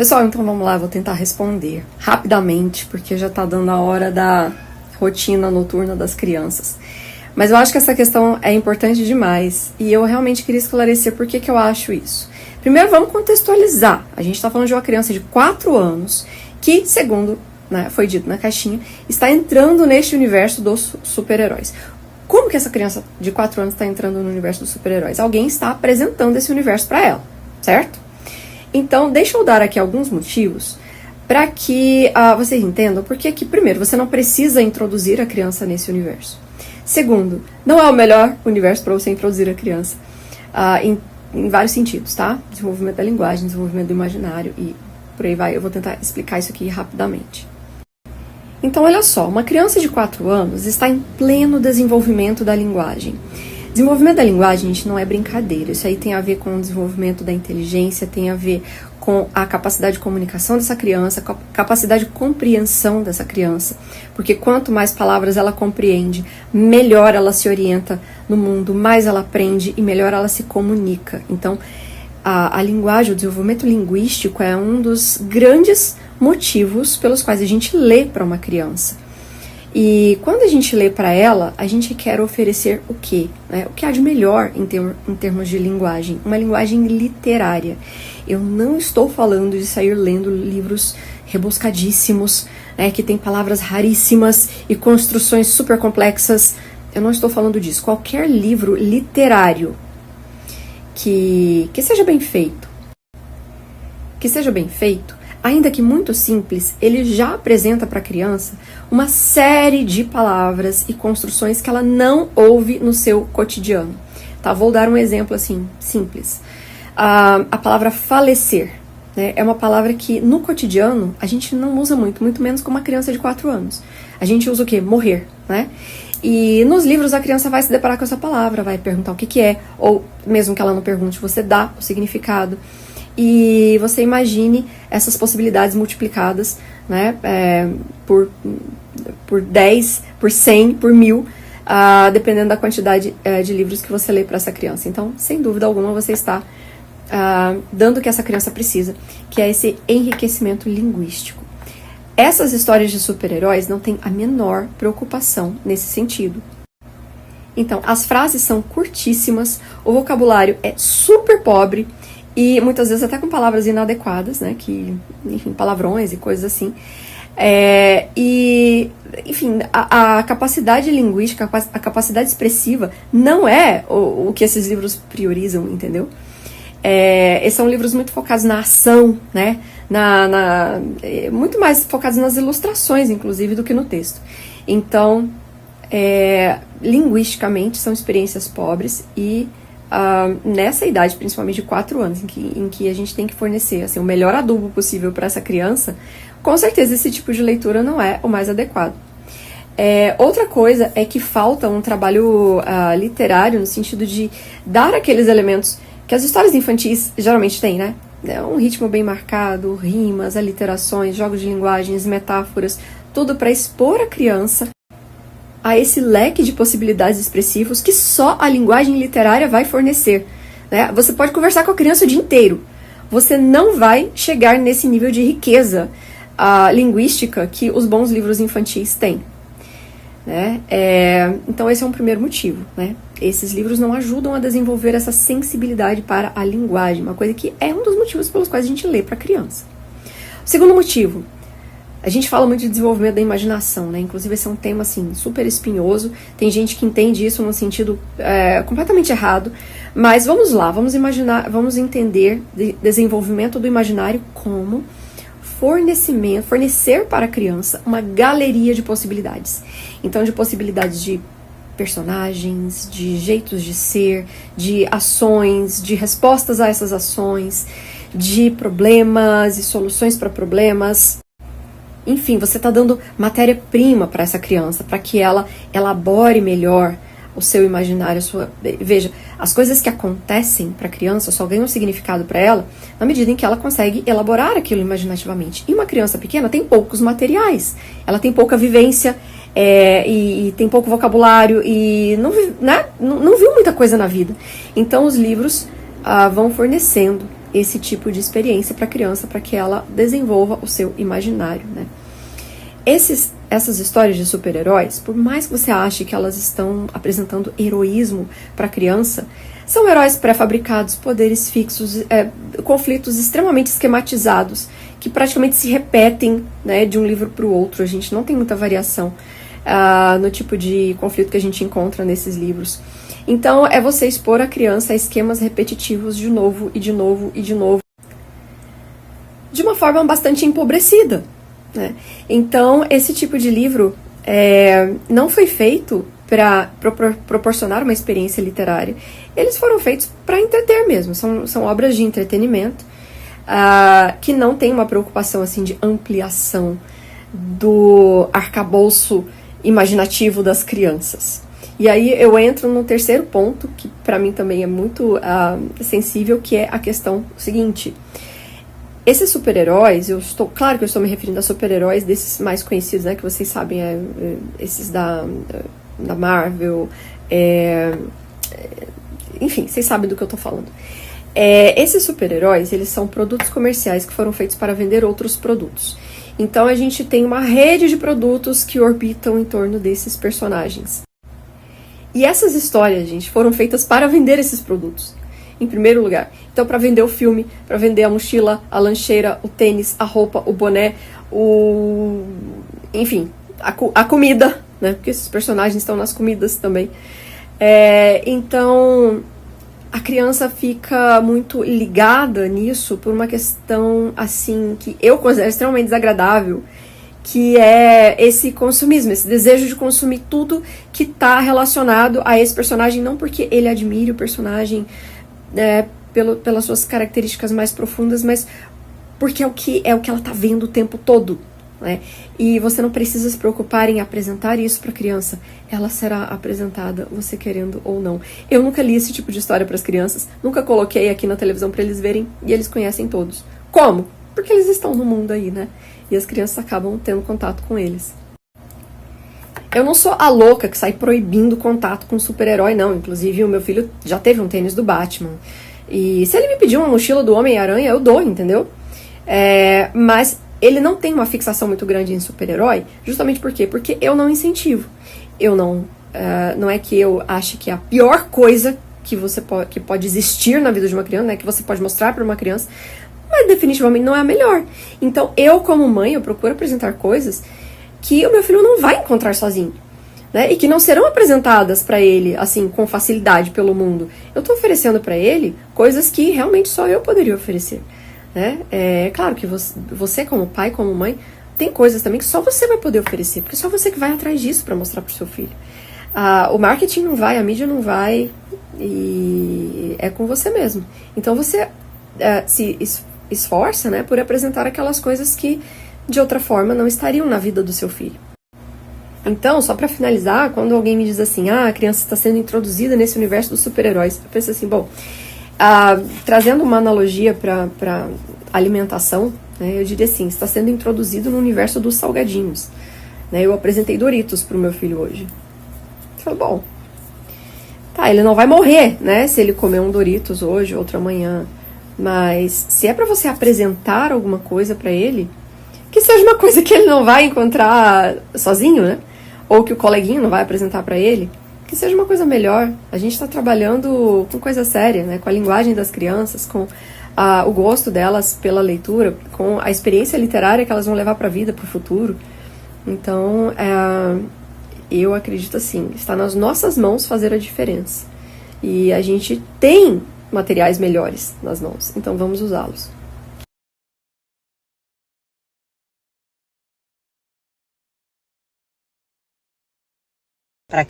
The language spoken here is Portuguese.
Pessoal, então vamos lá, vou tentar responder rapidamente, porque já tá dando a hora da rotina noturna das crianças. Mas eu acho que essa questão é importante demais e eu realmente queria esclarecer por que eu acho isso. Primeiro, vamos contextualizar. A gente está falando de uma criança de 4 anos que, segundo foi dito na caixinha, está entrando neste universo dos super-heróis. Como que essa criança de 4 anos está entrando no universo dos super-heróis? Alguém está apresentando esse universo para ela, certo? Então, deixa eu dar aqui alguns motivos para que vocês entendam por que, primeiro, você não precisa introduzir a criança nesse universo. Segundo, não é o melhor universo para você introduzir a criança em vários sentidos, tá? Desenvolvimento da linguagem, desenvolvimento do imaginário e por aí vai. Eu vou tentar explicar isso aqui rapidamente. Então, olha só, uma criança de 4 anos está em pleno desenvolvimento da linguagem. Desenvolvimento da linguagem, gente, não é brincadeira. Isso aí tem a ver com o desenvolvimento da inteligência, tem a ver com a capacidade de comunicação dessa criança, com a capacidade de compreensão dessa criança. Porque quanto mais palavras ela compreende, melhor ela se orienta no mundo, mais ela aprende e melhor ela se comunica. Então, a linguagem, o desenvolvimento linguístico é um dos grandes motivos pelos quais a gente lê para uma criança. E quando a gente lê para ela, a gente quer oferecer o quê? O que há de melhor em termos de linguagem? Uma linguagem literária. Eu não estou falando de sair lendo livros rebuscadíssimos, que tem palavras raríssimas e construções super complexas. Eu não estou falando disso. Qualquer livro literário que seja bem feito, ainda que muito simples, ele já apresenta para a criança uma série de palavras e construções que ela não ouve no seu cotidiano. Tá? Vou dar um exemplo assim, simples. A palavra falecer, é uma palavra que no cotidiano a gente não usa muito menos com uma criança de 4 anos. A gente usa o quê? Morrer, E nos livros a criança vai se deparar com essa palavra, vai perguntar o que é, ou mesmo que ela não pergunte, você dá o significado. E você imagine essas possibilidades multiplicadas, por 10, por 100, por 1000, dependendo da quantidade de livros que você lê para essa criança. Então, sem dúvida alguma, você está dando o que essa criança precisa, que é esse enriquecimento linguístico. Essas histórias de super-heróis não têm a menor preocupação nesse sentido. Então, as frases são curtíssimas, o vocabulário é super pobre, e muitas vezes até com palavras inadequadas, enfim, palavrões e coisas assim. Enfim, a capacidade linguística, a capacidade expressiva não é o que esses livros priorizam, entendeu? Esses são livros muito focados na ação, muito mais focados nas ilustrações, inclusive, do que no texto. Então, linguisticamente, são experiências pobres e nessa idade, principalmente de 4 anos, em que a gente tem que fornecer o melhor adubo possível para essa criança, com certeza esse tipo de leitura não é o mais adequado. Outra coisa é que falta um trabalho literário no sentido de dar aqueles elementos que as histórias infantis geralmente têm, um ritmo bem marcado, rimas, aliterações, jogos de linguagens, metáforas, tudo para expor a criança a esse leque de possibilidades expressivas que só a linguagem literária vai fornecer. Você pode conversar com a criança o dia inteiro, você não vai chegar nesse nível de riqueza linguística que os bons livros infantis têm. Então esse é um primeiro motivo. Esses livros não ajudam a desenvolver essa sensibilidade para a linguagem, uma coisa que é um dos motivos pelos quais a gente lê para a criança. O segundo motivo, a gente fala muito de desenvolvimento da imaginação, Inclusive esse é um tema assim, super espinhoso, tem gente que entende isso num sentido completamente errado, mas vamos lá, vamos entender desenvolvimento do imaginário como fornecer para a criança uma galeria de possibilidades. Então, de possibilidades de personagens, de jeitos de ser, de ações, de respostas a essas ações, de problemas e soluções para problemas. Enfim, você está dando matéria-prima para essa criança, para que ela elabore melhor o seu imaginário. Veja, as coisas que acontecem para a criança só ganham significado para ela na medida em que ela consegue elaborar aquilo imaginativamente. E uma criança pequena tem poucos materiais, ela tem pouca vivência e tem pouco vocabulário e não viu muita coisa na vida. Então os livros vão fornecendo esse tipo de experiência para a criança, para que ela desenvolva o seu imaginário, né? Essas histórias de super-heróis, por mais que você ache que elas estão apresentando heroísmo para a criança, são heróis pré-fabricados, poderes fixos, conflitos extremamente esquematizados, que praticamente se repetem, né, de um livro para o outro. A gente não tem muita variação no tipo de conflito que a gente encontra nesses livros. Então, é você expor a criança a esquemas repetitivos de novo e de novo e de novo, de uma forma bastante empobrecida, né? Então, esse tipo de livro não foi feito para proporcionar uma experiência literária. Eles foram feitos para entreter mesmo, são obras de entretenimento que não tem uma preocupação assim de ampliação do arcabouço imaginativo das crianças. E aí eu entro no terceiro ponto, que para mim também é muito sensível, que é a questão seguinte. Esses super-heróis, claro que eu estou me referindo a super-heróis desses mais conhecidos, né, que vocês sabem, esses da Marvel, enfim, vocês sabem do que eu estou falando. Esses super-heróis, eles são produtos comerciais que foram feitos para vender outros produtos. Então a gente tem uma rede de produtos que orbitam em torno desses personagens. E essas histórias, gente, foram feitas para vender esses produtos, em primeiro lugar. Então, para vender o filme, para vender a mochila, a lancheira, o tênis, a roupa, o boné, enfim, a comida, né? Porque esses personagens estão nas comidas também. Então, a criança fica muito ligada nisso por uma questão, assim, que eu considero extremamente desagradável, que é esse consumismo, esse desejo de consumir tudo que está relacionado a esse personagem, não porque ele admire o personagem pelas suas características mais profundas, mas porque é o que ela está vendo o tempo todo, né? E você não precisa se preocupar em apresentar isso para a criança, ela será apresentada, você querendo ou não. Eu nunca li esse tipo de história para as crianças, nunca coloquei aqui na televisão para eles verem, e eles conhecem todos. Como? Porque eles estão no mundo aí, né? E as crianças acabam tendo contato com eles. Eu não sou a louca que sai proibindo contato com super-herói, não. Inclusive, o meu filho já teve um tênis do Batman. E se ele me pedir uma mochila do Homem-Aranha, eu dou, entendeu? Mas ele não tem uma fixação muito grande em super-herói, justamente por quê? Porque eu não incentivo. Eu não é que eu ache que é a pior coisa que pode existir na vida de uma criança, né? Que você pode mostrar para uma criança, mas definitivamente não é a melhor. Então, eu como mãe, eu procuro apresentar coisas que o meu filho não vai encontrar sozinho, né? E que não serão apresentadas para ele, assim, com facilidade pelo mundo. Eu tô oferecendo para ele coisas que realmente só eu poderia oferecer, né? Claro que você como pai, como mãe, tem coisas também que só você vai poder oferecer, porque só você que vai atrás disso para mostrar pro seu filho. O marketing não vai, a mídia não vai, e é com você mesmo. Então você se esforça, né, por apresentar aquelas coisas que de outra forma não estariam na vida do seu filho. Então, só para finalizar, quando alguém me diz assim, a criança está sendo introduzida nesse universo dos super-heróis, eu penso assim, bom, trazendo uma analogia para alimentação, né, eu diria assim, está sendo introduzido no universo dos salgadinhos, né? Eu apresentei Doritos para o meu filho hoje. Eu falo, bom, tá, ele não vai morrer, né, se ele comer um Doritos hoje, outro amanhã. Mas se é para você apresentar alguma coisa para ele, que seja uma coisa que ele não vai encontrar sozinho, né? Ou que o coleguinho não vai apresentar para ele, que seja uma coisa melhor. A gente está trabalhando com coisa séria, né? Com a linguagem das crianças, com o gosto delas pela leitura, com a experiência literária que elas vão levar para a vida, para o futuro. Então, eu acredito assim, está nas nossas mãos fazer a diferença. E a gente tem materiais melhores nas mãos, então vamos usá-los. Para